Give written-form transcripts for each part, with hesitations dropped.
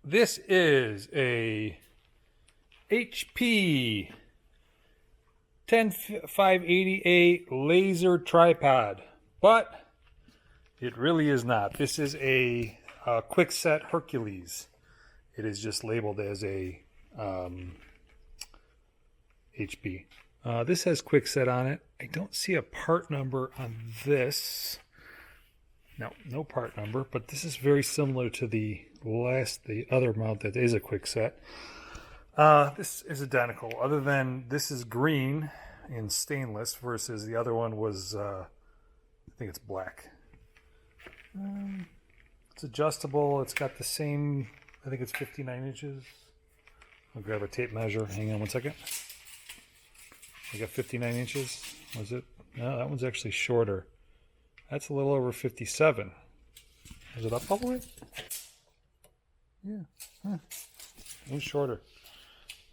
This is a HP 10588 laser tripod, but it really is not. This is a Quickset Hercules. It is just labeled as a HP. This has Quickset on it. I don't see a part number on this. No part number, but this is very similar to the other mount that is a Quickset. This is identical, other than this is green in stainless versus the other one was, I think it's black. It's adjustable. It's got the same, I think it's 59 inches. I'll grab a tape measure. Hang on one second. I got 59 inches. Was it? No, that one's actually shorter. That's a little over 57. Is it up all the way? Yeah. A little shorter.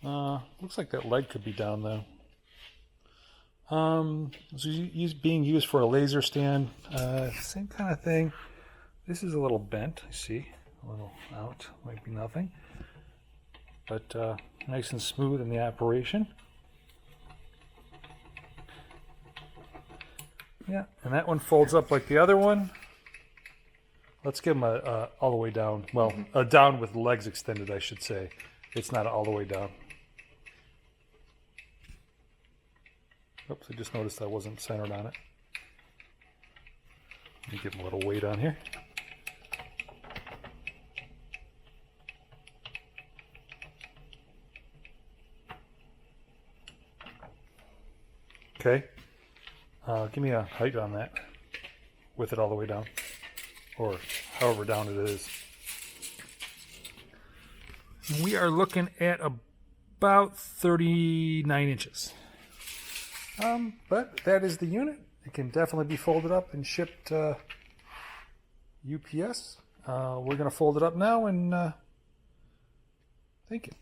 Looks like that leg could be down though. It's being used for a laser stand. Same kind of thing. This is a little bent. I see. A little out. Might be nothing. But nice and smooth in the operation. Yeah, and that one folds up like the other one. Let's give them all the way down. Well, down with legs extended, I should say. It's not all the way down. Oops, I just noticed I wasn't centered on it. Let me give them a little weight on here. Okay. Give me a height on that with it all the way down, or however down it is. We are looking at about 39 inches. But that is the unit. It can definitely be folded up and shipped UPS. We're going to fold it up now and thank you.